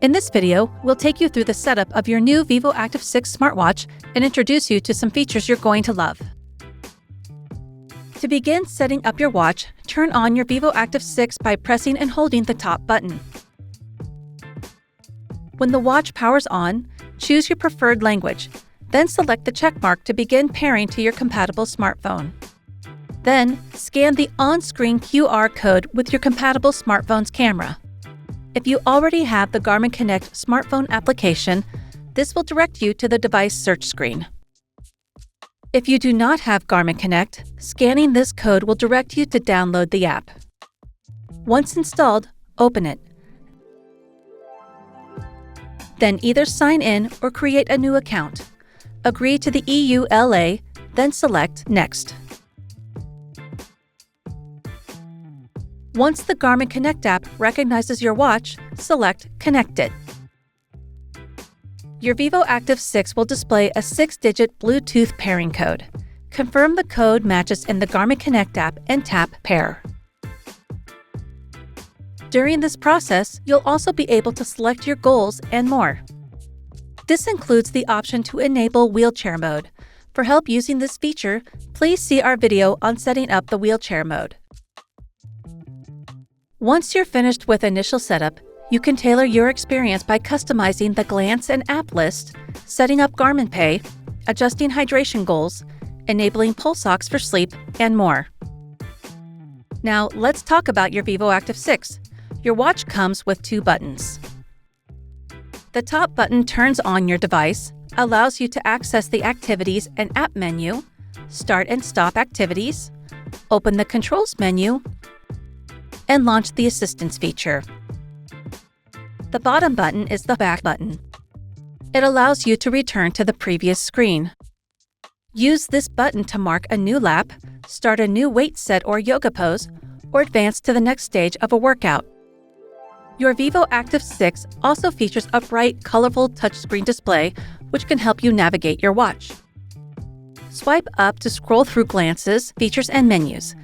In this video, we'll take you through the setup of your new vívoactive 6 smartwatch and introduce you to some features you're going to love. To begin setting up your watch, turn on your vívoactive 6 by pressing and holding the top button. When the watch powers on, choose your preferred language, then select the checkmark to begin pairing to your compatible smartphone. Then, scan the on-screen QR code with your compatible smartphone's camera. If you already have the Garmin Connect smartphone application, this will direct you to the device search screen. If you do not have Garmin Connect, scanning this code will direct you to download the app. Once installed, open it. Then either sign in or create a new account. Agree to the EULA, then select Next. Once the Garmin Connect app recognizes your watch, select Connect It. Your vívoactive 6 will display a 6-digit Bluetooth pairing code. Confirm the code matches in the Garmin Connect app and tap Pair. During this process, you'll also be able to select your goals and more. This includes the option to enable wheelchair mode. For help using this feature, please see our video on setting up the wheelchair mode. Once you're finished with initial setup, you can tailor your experience by customizing the glance and app list, setting up Garmin Pay, adjusting hydration goals, enabling pulse ox for sleep, and more. Now, let's talk about your vívoactive 6. Your watch comes with 2 buttons. The top button turns on your device, allows you to access the Activities and App menu, start and stop activities, open the Controls menu, and launch the Assistance feature. The bottom button is the back button. It allows you to return to the previous screen. Use this button to mark a new lap, start a new weight set or yoga pose, or advance to the next stage of a workout. Your vívoactive 6 also features a bright, colorful touchscreen display, which can help you navigate your watch. Swipe up to scroll through glances, features, and menus.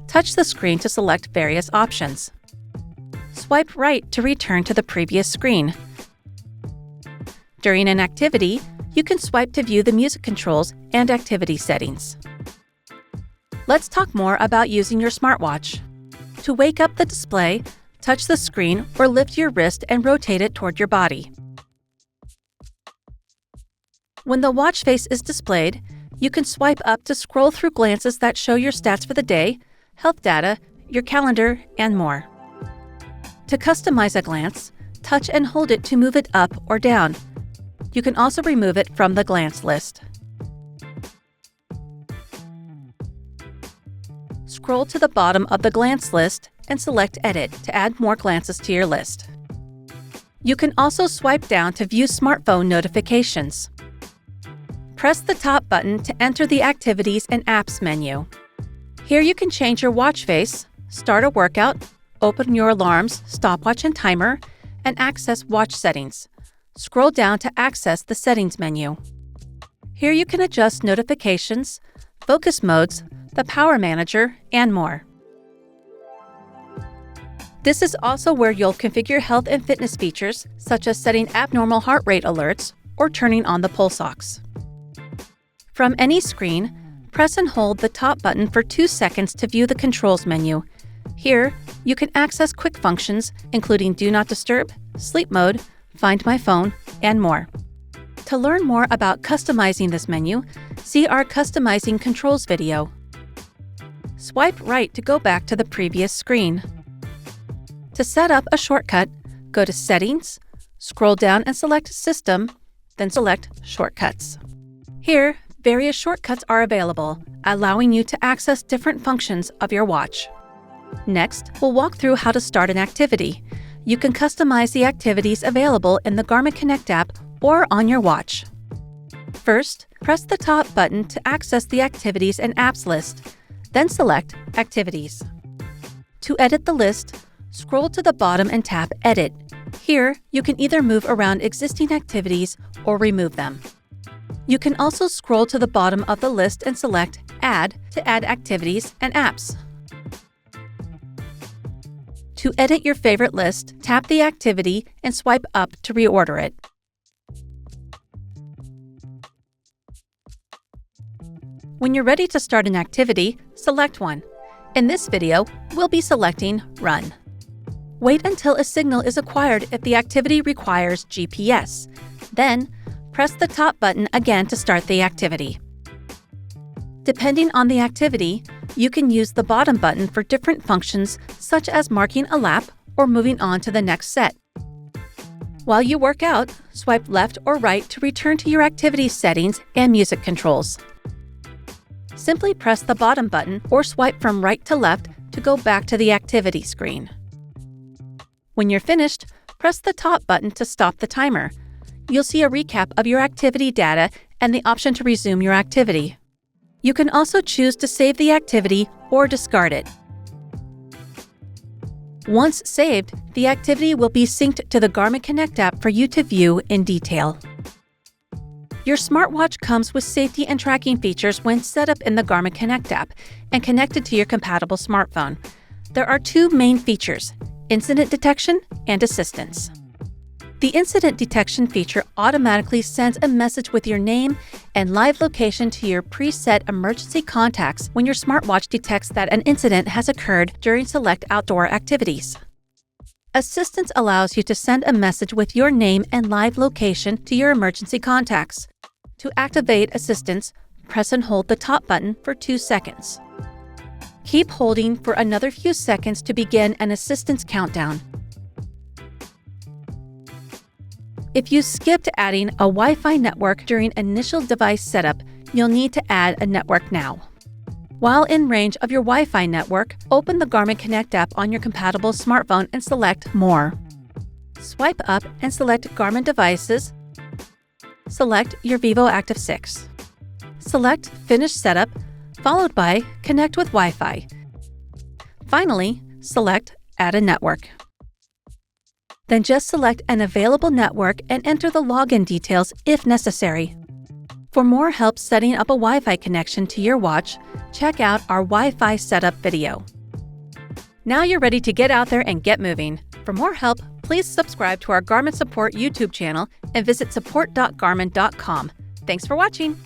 Touch the screen to select various options. Swipe right to return to the previous screen. During an activity, you can swipe to view the music controls and activity settings. Let's talk more about using your smartwatch. To wake up the display, touch the screen or lift your wrist and rotate it toward your body. When the watch face is displayed, you can swipe up to scroll through glances that show your stats for the day, health data, your calendar, and more. To customize a glance, touch and hold it to move it up or down. You can also remove it from the glance list. Scroll to the bottom of the glance list and select Edit to add more glances to your list. You can also swipe down to view smartphone notifications. Press the top button to enter the Activities and Apps menu. Here you can change your watch face, start a workout, open your alarms, stopwatch and timer, and access watch settings. Scroll down to access the Settings menu. Here you can adjust notifications, focus modes, the power manager, and more. This is also where you'll configure health and fitness features, such as setting abnormal heart rate alerts or turning on the pulse ox. From any screen, press and hold the top button for 2 seconds to view the Controls menu. Here, you can access quick functions, including Do Not Disturb, Sleep Mode, Find My Phone, and more. To learn more about customizing this menu, see our Customizing Controls video. Swipe right to go back to the previous screen. To set up a shortcut, go to Settings, scroll down and select System, then select Shortcuts. Here, various shortcuts are available, allowing you to access different functions of your watch. Next, we'll walk through how to start an activity. You can customize the activities available in the Garmin Connect app or on your watch. First, press the top button to access the Activities and Apps list, then select Activities. To edit the list, scroll to the bottom and tap Edit. Here, you can either move around existing activities or remove them. You can also scroll to the bottom of the list and select Add to add activities and apps. To edit your favorite list, tap the activity and swipe up to reorder it. When you're ready to start an activity, select one. In this video, we'll be selecting Run. Wait until a signal is acquired if the activity requires GPS. Then, press the top button again to start the activity. Depending on the activity, you can use the bottom button for different functions such as marking a lap or moving on to the next set. While you work out, swipe left or right to return to your activity settings and music controls. Simply press the bottom button or swipe from right to left to go back to the activity screen. When you're finished, press the top button to stop the timer. You'll see a recap of your activity data and the option to resume your activity. You can also choose to save the activity or discard it. Once saved, the activity will be synced to the Garmin Connect app for you to view in detail. Your smartwatch comes with safety and tracking features when set up in the Garmin Connect app and connected to your compatible smartphone. There are two main features: incident detection and assistance. The incident detection feature automatically sends a message with your name and live location to your preset emergency contacts when your smartwatch detects that an incident has occurred during select outdoor activities. Assistance allows you to send a message with your name and live location to your emergency contacts. To activate assistance, press and hold the top button for 2 seconds. Keep holding for another few seconds to begin an assistance countdown. If you skipped adding a Wi-Fi network during initial device setup, you'll need to add a network now. While in range of your Wi-Fi network, open the Garmin Connect app on your compatible smartphone and select More. Swipe up and select Garmin Devices. Select your vívoactive 6. Select Finish Setup, followed by Connect with Wi-Fi. Finally, select Add a Network. Then just select an available network and enter the login details if necessary. For more help setting up a Wi-Fi connection to your watch, check out our Wi-Fi setup video. Now you're ready to get out there and get moving. For more help, please subscribe to our Garmin Support YouTube channel and visit support.garmin.com. Thanks for watching!